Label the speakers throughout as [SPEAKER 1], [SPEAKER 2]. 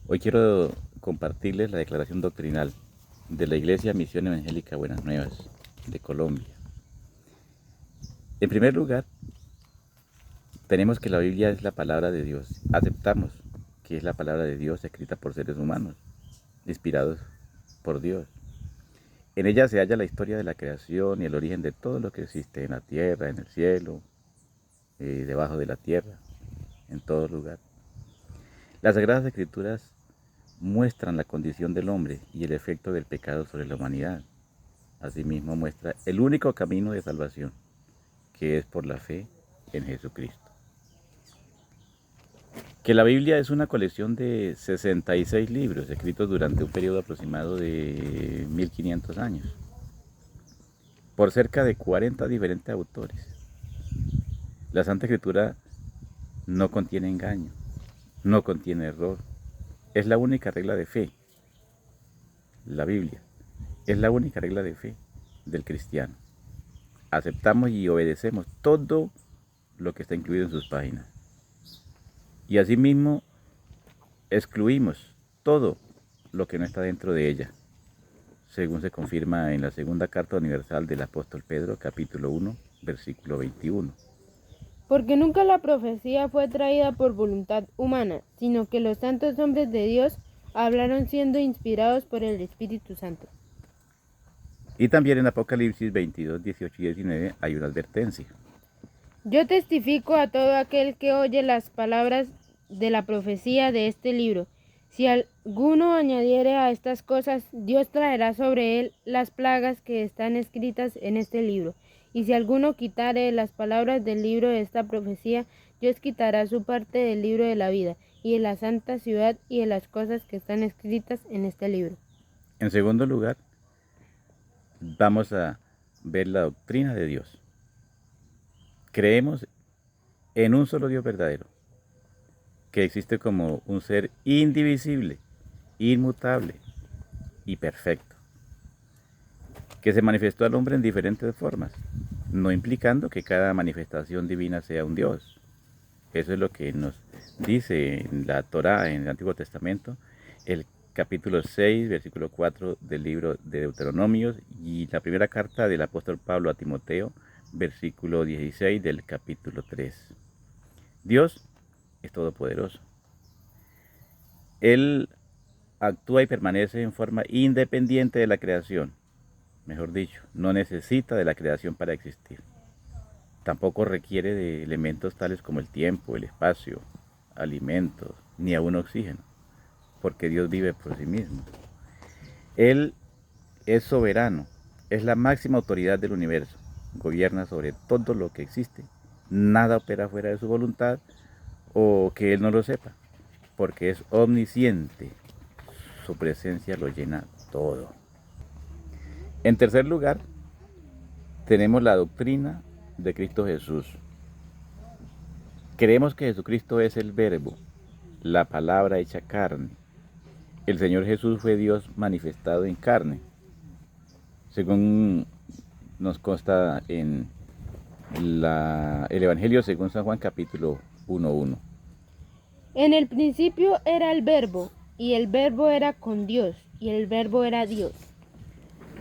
[SPEAKER 1] Hoy quiero compartirles la declaración doctrinal de la Iglesia Misión Evangélica Buenas Nuevas de Colombia. En primer lugar, tenemos que la Biblia es la palabra de Dios. Aceptamos que es la palabra de Dios escrita por seres humanos, inspirados por Dios. En ella se halla la historia de la creación y el origen de todo lo que existe en la tierra, en el cielo, debajo de la tierra, en todo lugar. Las Sagradas Escrituras muestran la condición del hombre y el efecto del pecado sobre la humanidad. Asimismo muestra el único camino de salvación, que es por la fe en Jesucristo. Que la Biblia es una colección de 66 libros escritos durante un periodo aproximado de 1500 años, por cerca de 40 diferentes autores. La Santa Escritura no contiene engaño, no contiene error. Es la única regla de fe. La Biblia es la única regla de fe del cristiano. Aceptamos y obedecemos todo lo que está incluido en sus páginas. Y asimismo excluimos todo lo que no está dentro de ella, según se confirma en la segunda carta universal del apóstol Pedro, capítulo 1, versículo 21.
[SPEAKER 2] Porque nunca la profecía fue traída por voluntad humana, sino que los santos hombres de Dios hablaron siendo inspirados por el Espíritu Santo.
[SPEAKER 1] Y también en Apocalipsis 22, 18 y 19 hay una advertencia.
[SPEAKER 2] Yo testifico a todo aquel que oye las palabras de la profecía de este libro. Si alguno añadiere a estas cosas, Dios traerá sobre él las plagas que están escritas en este libro. Y si alguno quitare las palabras del libro de esta profecía, Dios quitará su parte del libro de la vida, y de la santa ciudad, y de las cosas que están escritas en este libro.
[SPEAKER 1] En segundo lugar, vamos a ver la doctrina de Dios. Creemos en un solo Dios verdadero, que existe como un ser indivisible, inmutable y perfecto, que se manifestó al hombre en diferentes formas, no implicando que cada manifestación divina sea un Dios. Eso es lo que nos dice en la Torá, en el Antiguo Testamento, el capítulo 6, versículo 4 del libro de Deuteronomios y la primera carta del apóstol Pablo a Timoteo, versículo 16 del capítulo 3. Dios es todopoderoso. Él actúa y permanece en forma independiente de la creación. Mejor dicho, no necesita de la creación para existir. Tampoco requiere de elementos tales como el tiempo, el espacio, alimentos, ni aún oxígeno, porque Dios vive por sí mismo. Él es soberano, es la máxima autoridad del universo, gobierna sobre todo lo que existe. Nada opera fuera de su voluntad o que Él no lo sepa, porque es omnisciente. Su presencia lo llena todo. En tercer lugar, tenemos la doctrina de Cristo Jesús. Creemos que Jesucristo es el Verbo, la palabra hecha carne. El Señor Jesús fue Dios manifestado en carne, según nos consta en el Evangelio según San Juan capítulo 1:1.
[SPEAKER 2] En el principio era el Verbo, y el Verbo era con Dios, y el Verbo era Dios.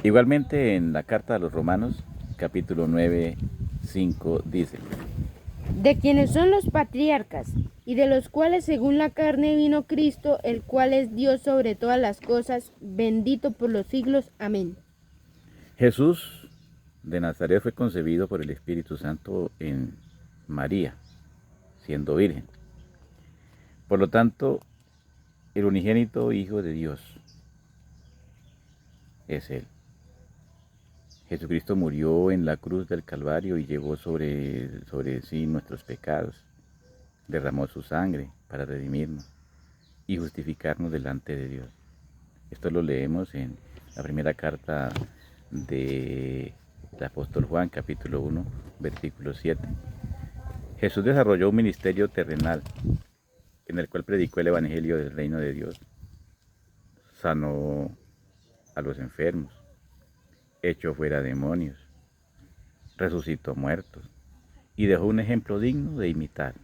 [SPEAKER 1] Igualmente en la carta a los Romanos capítulo 9:5 dice:
[SPEAKER 2] de quienes son los patriarcas, y de los cuales según la carne vino Cristo, el cual es Dios sobre todas las cosas, bendito por los siglos. Amén.
[SPEAKER 1] Jesús de Nazaret fue concebido por el Espíritu Santo en María, siendo virgen. Por lo tanto, el unigénito Hijo de Dios es Él. Jesucristo murió en la cruz del Calvario y llevó sobre sí nuestros pecados. Derramó su sangre para redimirnos y justificarnos delante de Dios. Esto lo leemos en la primera carta del apóstol Juan, capítulo 1, versículo 7. Jesús desarrolló un ministerio terrenal en el cual predicó el evangelio del reino de Dios. Sanó a los enfermos, echó fuera demonios, resucitó muertos y dejó un ejemplo digno de imitar.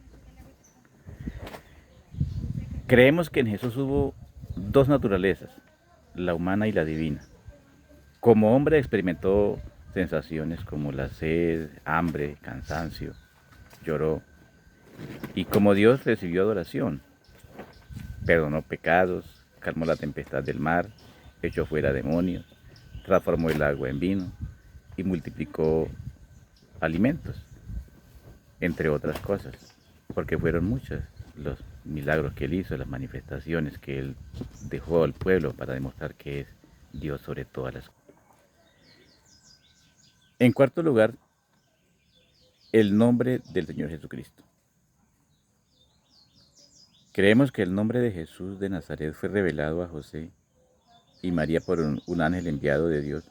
[SPEAKER 1] Creemos que en Jesús hubo dos naturalezas, la humana y la divina. Como hombre experimentó sensaciones como la sed, hambre, cansancio, lloró. Y como Dios recibió adoración, perdonó pecados, calmó la tempestad del mar, echó fuera demonios, transformó el agua en vino y multiplicó alimentos, entre otras cosas, porque fueron muchos los milagros que él hizo, las manifestaciones que él dejó al pueblo para demostrar que es Dios sobre todas las cosas. En cuarto lugar, el nombre del Señor Jesucristo. Creemos que el nombre de Jesús de Nazaret fue revelado a José y María por un ángel enviado de Dios,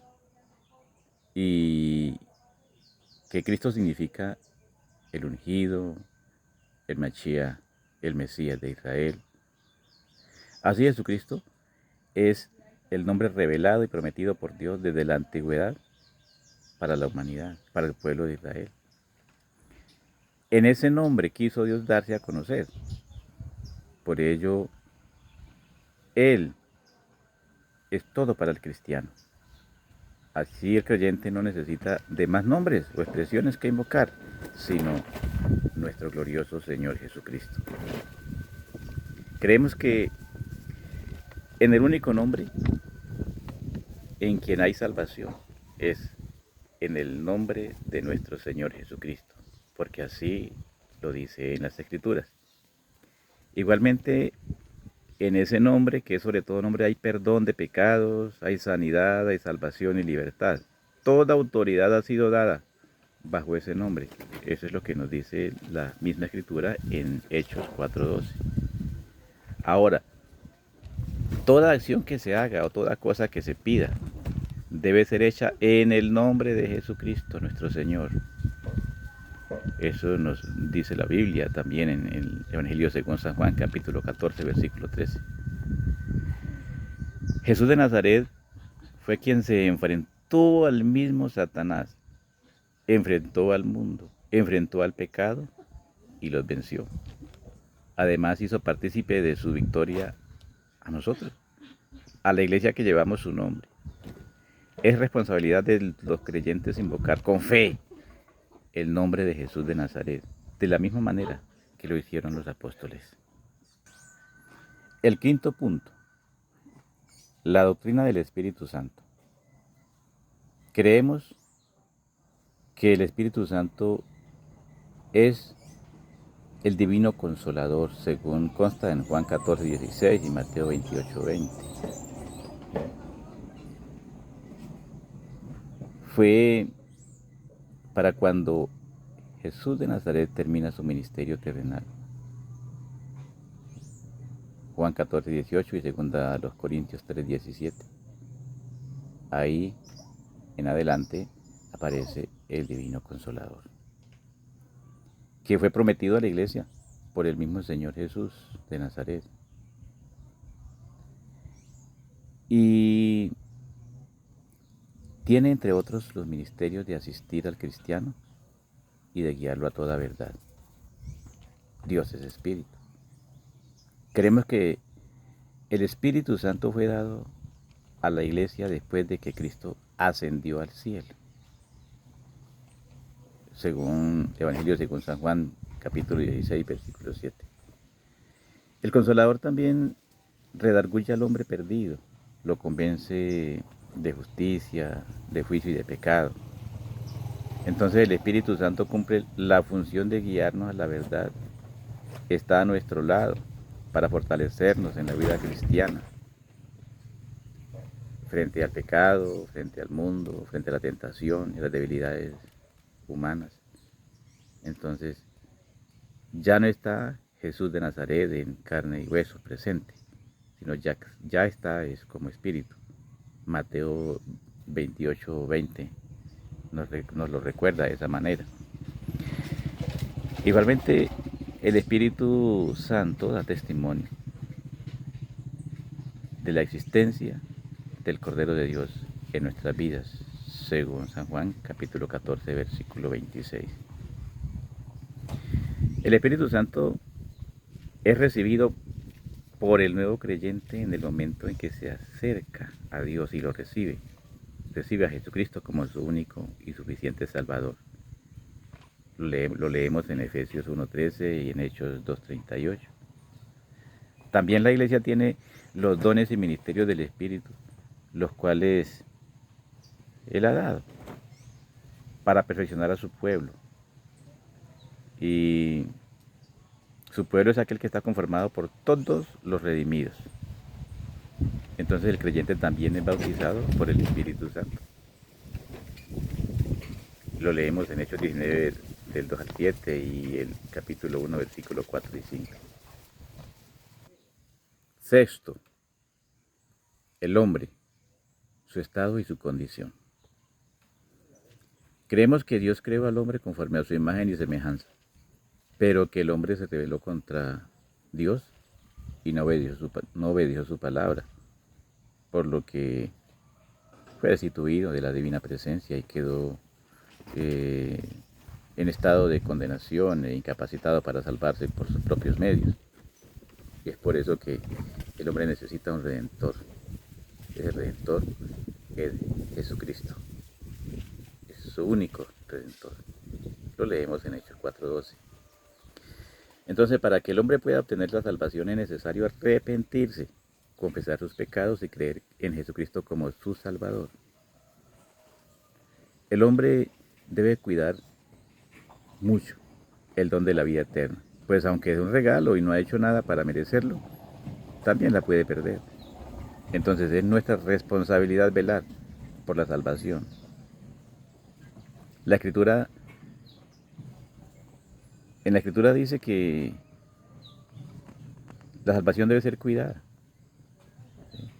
[SPEAKER 1] y que Cristo significa el ungido, el Mashiach, el Mesías de Israel. Así Jesucristo es el nombre revelado y prometido por Dios desde la antigüedad para la humanidad, para el pueblo de Israel. En ese nombre quiso Dios darse a conocer. Por ello, Él es todo para el cristiano. Así el creyente no necesita de más nombres o expresiones que invocar, sino nuestro glorioso Señor Jesucristo. Creemos que en el único nombre en quien hay salvación es en el nombre de nuestro Señor Jesucristo, porque así lo dice en las Escrituras. Igualmente, en ese nombre, que es sobre todo nombre, hay perdón de pecados, hay sanidad, hay salvación y libertad. Toda autoridad ha sido dada bajo ese nombre. Eso es lo que nos dice la misma Escritura en Hechos 4:12. Ahora, toda acción que se haga o toda cosa que se pida debe ser hecha en el nombre de Jesucristo, nuestro Señor. Eso nos dice la Biblia también en el Evangelio según San Juan, capítulo 14, versículo 13. Jesús de Nazaret fue quien se enfrentó al mismo Satanás, enfrentó al mundo, enfrentó al pecado y los venció. Además hizo partícipe de su victoria a nosotros, a la iglesia que llevamos su nombre. Es responsabilidad de los creyentes invocar con fe el nombre de Jesús de Nazaret, de la misma manera que lo hicieron los apóstoles. El quinto punto, la doctrina del Espíritu Santo. Creemos que el Espíritu Santo es el divino consolador, según consta en Juan 14:16 y Mateo 28:20. Fue para cuando Jesús de Nazaret termina su ministerio terrenal. Juan 14:18 y segunda a los Corintios 3:17. Ahí en adelante aparece el divino consolador, que fue prometido a la iglesia por el mismo Señor Jesús de Nazaret. Y tiene entre otros los ministerios de asistir al cristiano y de guiarlo a toda verdad. Dios es espíritu. Creemos que el Espíritu Santo fue dado a la iglesia después de que Cristo ascendió al cielo. Según Evangelio según San Juan, capítulo 16, versículo 7. El Consolador también redarguye al hombre perdido, lo convence de justicia, de juicio y de pecado. Entonces el Espíritu Santo cumple la función de guiarnos a la verdad. Está a nuestro lado para fortalecernos en la vida cristiana, frente al pecado, frente al mundo, frente a la tentación y las debilidades humanas. Entonces, ya no está Jesús de Nazaret en carne y hueso presente, sino ya está es como espíritu. Mateo 28:20 nos lo recuerda de esa manera. Igualmente, el Espíritu Santo da testimonio de la existencia del Cordero de Dios en nuestras vidas, según San Juan, capítulo 14, versículo 26. El Espíritu Santo es recibido por el nuevo creyente en el momento en que se acerca a Dios y lo recibe. Recibe a Jesucristo como su único y suficiente Salvador. Lo leemos en Efesios 1:13 y en Hechos 2:38. También la iglesia tiene los dones y ministerios del Espíritu, los cuales Él ha dado para perfeccionar a su pueblo. Y su pueblo es aquel que está conformado por todos los redimidos. Entonces el creyente también es bautizado por el Espíritu Santo. Lo leemos en Hechos 19 del 2 al 7 y el capítulo 1 versículos 4 y 5. Sexto, el hombre, su estado y su condición. Creemos que Dios creó al hombre conforme a su imagen y semejanza, pero que el hombre se rebeló contra Dios y no obedeció su palabra, por lo que fue destituido de la divina presencia y quedó en estado de condenación e incapacitado para salvarse por sus propios medios. Y es por eso que el hombre necesita un redentor. Ese redentor es Jesucristo. Es su único redentor. Lo leemos en Hechos 4:12. Entonces, para que el hombre pueda obtener la salvación es necesario arrepentirse, confesar sus pecados y creer en Jesucristo como su Salvador. El hombre debe cuidar mucho el don de la vida eterna, pues aunque es un regalo y no ha hecho nada para merecerlo, también la puede perder. Entonces es nuestra responsabilidad velar por la salvación. En la Escritura dice que la salvación debe ser cuidada, ¿sí?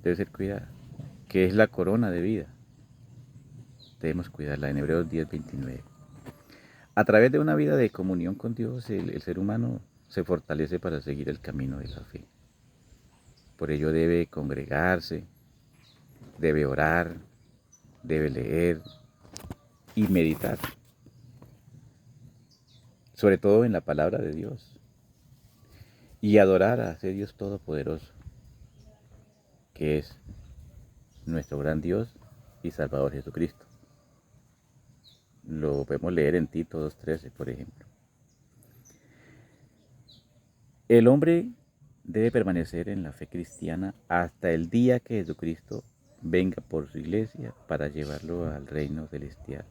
[SPEAKER 1] Debe ser cuidada, que es la corona de vida. Debemos cuidarla en Hebreos 10:29. A través de una vida de comunión con Dios, el ser humano se fortalece para seguir el camino de la fe. Por ello debe congregarse, debe orar, debe leer y meditar, sobre todo en la palabra de Dios, y adorar a ese Dios todopoderoso, que es nuestro gran Dios y Salvador Jesucristo. Lo podemos leer en Tito 2:13, por ejemplo. El hombre debe permanecer en la fe cristiana hasta el día que Jesucristo venga por su iglesia para llevarlo al reino celestial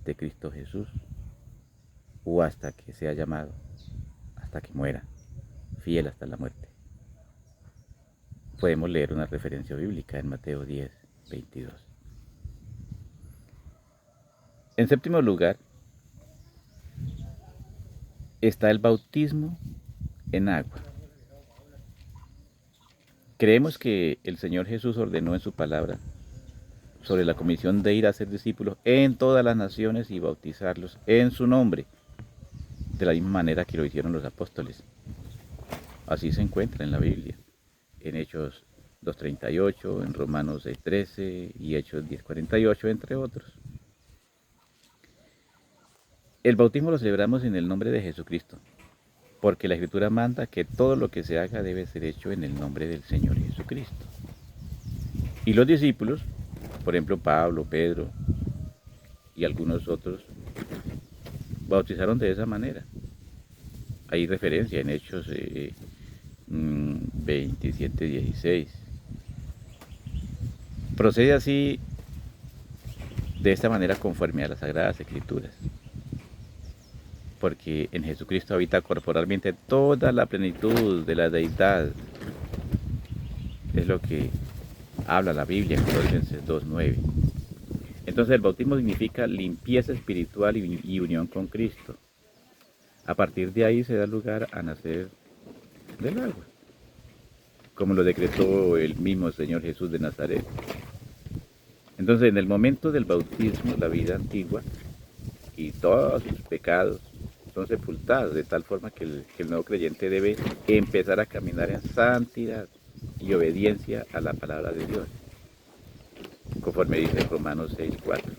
[SPEAKER 1] de Cristo Jesús, o hasta que sea llamado, hasta que muera, fiel hasta la muerte. Podemos leer una referencia bíblica en Mateo 10:22. En séptimo lugar, está el bautismo en agua. Creemos que el Señor Jesús ordenó en su palabra sobre la comisión de ir a ser discípulos en todas las naciones y bautizarlos en su nombre, de la misma manera que lo hicieron los apóstoles. Así se encuentra en la Biblia, en Hechos 2:38, en Romanos 6:13 y Hechos 10:48, entre otros. El bautismo lo celebramos en el nombre de Jesucristo, porque la Escritura manda que todo lo que se haga debe ser hecho en el nombre del Señor Jesucristo. Y los discípulos, por ejemplo Pablo, Pedro y algunos otros, bautizaron de esa manera. Hay referencia en Hechos 27:16. Procede así, de esta manera, conforme a las Sagradas Escrituras, porque en Jesucristo habita corporalmente toda la plenitud de la deidad. Es lo que habla la Biblia en Colosenses 2:9. Entonces el bautismo significa limpieza espiritual y unión con Cristo. A partir de ahí se da lugar a nacer del agua, como lo decretó el mismo Señor Jesús de Nazaret. Entonces, en el momento del bautismo, la vida antigua y todos sus pecados son sepultados, de tal forma que el nuevo creyente debe empezar a caminar en santidad y obediencia a la palabra de Dios, conforme dice Romanos 6:4.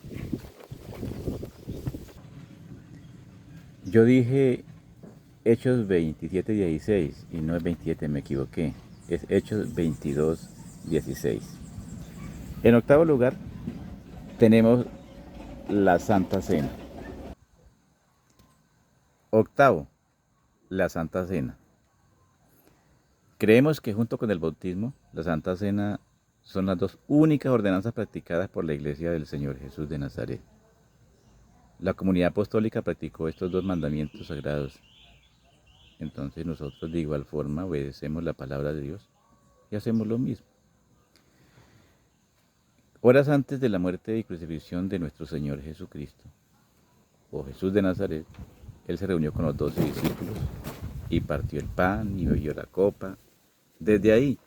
[SPEAKER 1] Yo dije Hechos 27:16, y no es 27, me equivoqué, es Hechos 22:16. En octavo lugar, tenemos la Santa Cena. Octavo, la Santa Cena. Creemos que junto con el bautismo, la Santa Cena son las dos únicas ordenanzas practicadas por la Iglesia del Señor Jesús de Nazaret. La comunidad apostólica practicó estos dos mandamientos sagrados. Entonces nosotros de igual forma obedecemos la palabra de Dios y hacemos lo mismo. Horas antes de la muerte y crucifixión de nuestro Señor Jesucristo, o Jesús de Nazaret, Él se reunió con los 12 discípulos y partió el pan y bebió la copa. Desde ahí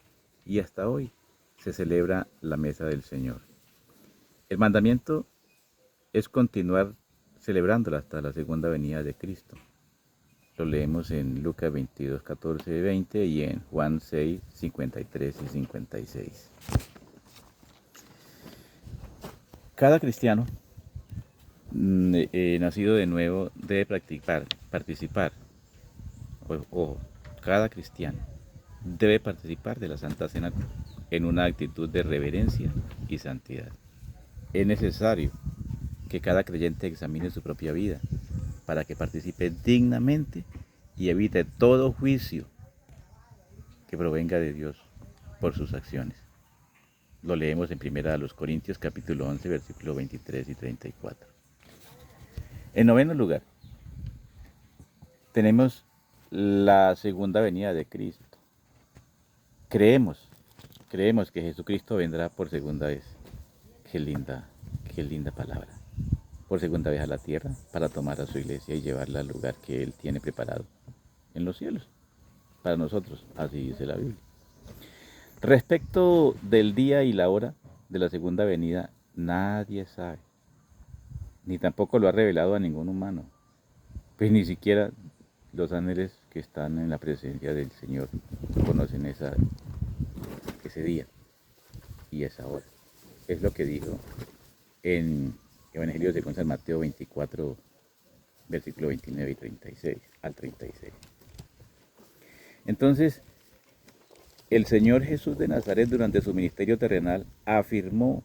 [SPEAKER 1] y hasta hoy se celebra la mesa del Señor. El mandamiento es continuar celebrándola hasta la segunda venida de Cristo. Lo leemos en Lucas 22, 14, 20 y en Juan 6, 53 y 56. Cada cristiano nacido de nuevo debe participar, o cada cristiano debe participar de la Santa Cena en una actitud de reverencia y santidad. Es necesario que cada creyente examine su propia vida para que participe dignamente y evite todo juicio que provenga de Dios por sus acciones. Lo leemos en 1 Corintios capítulo 11, versículos 23 y 34. En noveno lugar, tenemos la segunda venida de Cristo. Creemos que Jesucristo vendrá por segunda vez. Qué linda palabra. Por segunda vez a la tierra para tomar a su iglesia y llevarla al lugar que Él tiene preparado en los cielos para nosotros, así dice la Biblia. Respecto del día y la hora de la segunda venida, nadie sabe, ni tampoco lo ha revelado a ningún humano, pues ni siquiera los ángeles que están en la presencia del Señor conocen ese día y esa hora. Es lo que dijo en Evangelio según San Mateo 24, versículo 29 y 36 al 36. Entonces, el Señor Jesús de Nazaret durante su ministerio terrenal afirmó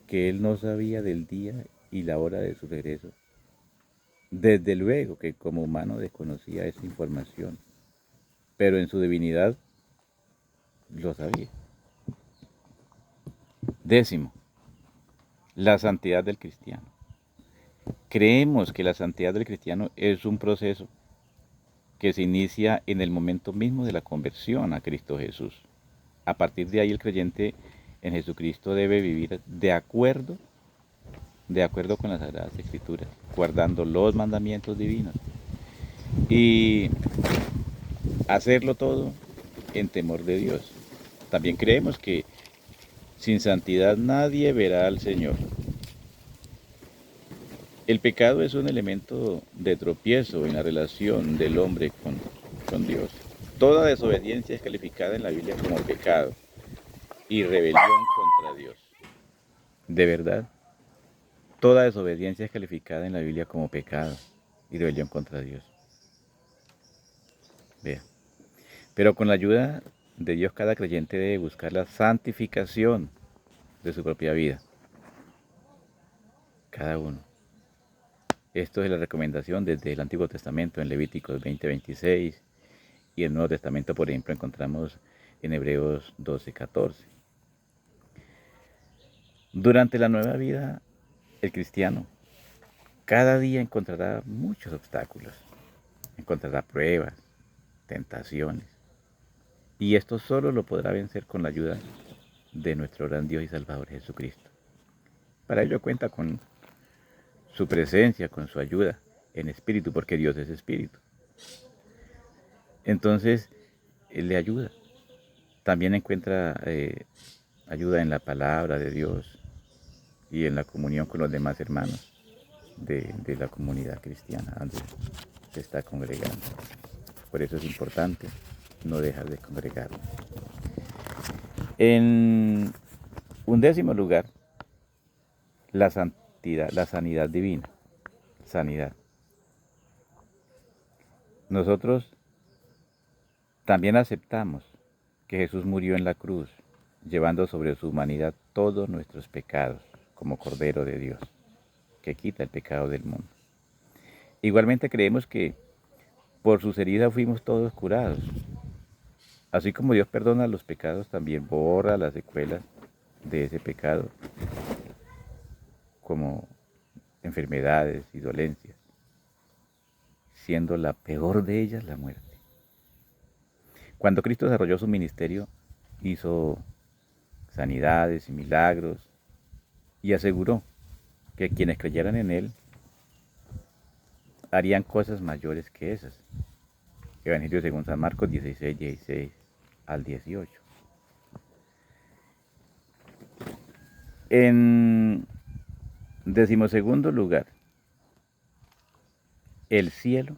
[SPEAKER 1] que Él no sabía del día y la hora de su regreso. Desde luego que como humano desconocía esa información, pero en su divinidad lo sabía. Décimo, la santidad del cristiano. Creemos que la santidad del cristiano es un proceso que se inicia en el momento mismo de la conversión a Cristo Jesús. A partir de ahí el creyente en Jesucristo debe vivir de acuerdo con las Sagradas Escrituras, guardando los mandamientos divinos y hacerlo todo en temor de Dios. También creemos que sin santidad nadie verá al Señor. El pecado es un elemento de tropiezo en la relación del hombre con Dios. Toda desobediencia es calificada en la Biblia como pecado y rebelión contra Dios. De verdad, toda desobediencia es calificada en la Biblia como pecado y rebelión contra Dios. Vea. Pero con la ayuda de Dios, cada creyente debe buscar la santificación de su propia vida. Cada uno. Esto es la recomendación desde el Antiguo Testamento en Levíticos 20:26 y en el Nuevo Testamento, por ejemplo, encontramos en Hebreos 12:14. Durante la nueva vida, el cristiano cada día encontrará muchos obstáculos, encontrará pruebas, tentaciones, y esto solo lo podrá vencer con la ayuda de nuestro gran Dios y Salvador Jesucristo. Para ello cuenta con su presencia, con su ayuda en espíritu, porque Dios es espíritu. Entonces, Él le ayuda. También encuentra ayuda en la palabra de Dios y en la comunión con los demás hermanos de la comunidad cristiana donde se está congregando. Por eso es importante no dejar de congregarnos. En un décimo lugar, la sanidad divina. Sanidad. nosotros también aceptamos que Jesús murió en la cruz, llevando sobre su humanidad todos nuestros pecados, como Cordero de Dios, que quita el pecado del mundo. Igualmente creemos que por sus heridas fuimos todos curados. Así como Dios perdona los pecados, también borra las secuelas de ese pecado, como enfermedades y dolencias, siendo la peor de ellas la muerte. Cuando Cristo desarrolló su ministerio, hizo sanidades y milagros y aseguró que quienes creyeran en Él harían cosas mayores que esas. Evangelio según San Marcos 16, 16 al 18. En 12º lugar, el cielo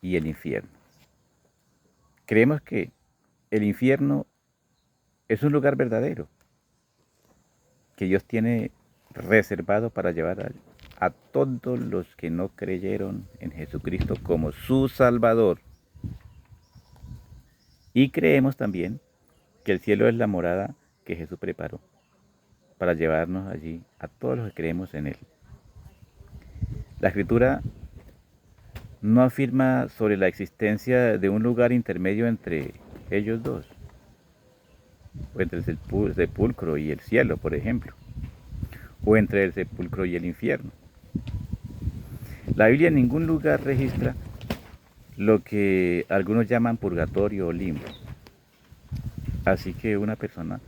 [SPEAKER 1] y el infierno. Creemos que el infierno es un lugar verdadero que Dios tiene reservado para llevar a todos los que no creyeron en Jesucristo como su Salvador. Y creemos también que el cielo es la morada que Jesús preparó para llevarnos allí a todos los que creemos en Él. La Escritura no afirma sobre la existencia de un lugar intermedio entre ellos dos, o entre el sepulcro y el cielo, por ejemplo, o entre el sepulcro y el infierno. La Biblia en ningún lugar registra lo que algunos llaman purgatorio o limbo. Así que una persona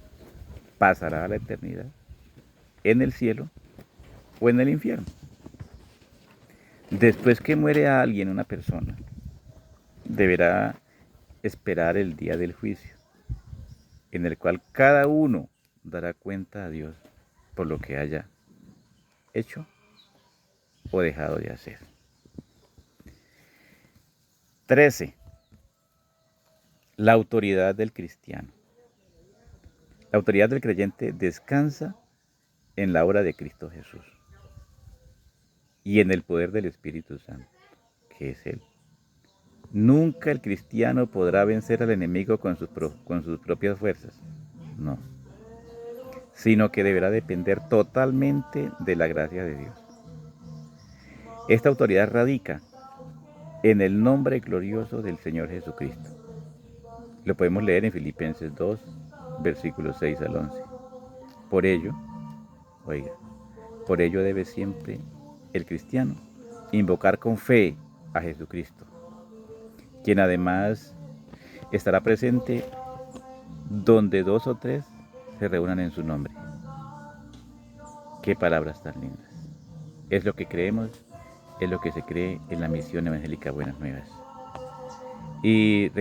[SPEAKER 1] pasará a la eternidad en el cielo o en el infierno. Después que muere a alguien, una persona deberá esperar el día del juicio, en el cual cada uno dará cuenta a Dios por lo que haya hecho o dejado de hacer. 13. La autoridad del cristiano. La autoridad del creyente descansa en la obra de Cristo Jesús y en el poder del Espíritu Santo, que es Él. Nunca el cristiano podrá vencer al enemigo con sus propias fuerzas, no, sino que deberá depender totalmente de la gracia de Dios. Esta autoridad radica en el nombre glorioso del Señor Jesucristo. Lo podemos leer en Filipenses 2, versículos 6 al 11. Por ello, por ello debe siempre el cristiano invocar con fe a Jesucristo, quien además estará presente donde 2 o 3 se reúnan en su nombre. Qué palabras tan lindas. Es lo que creemos, es lo que se cree en la misión evangélica Buenas Nuevas. Y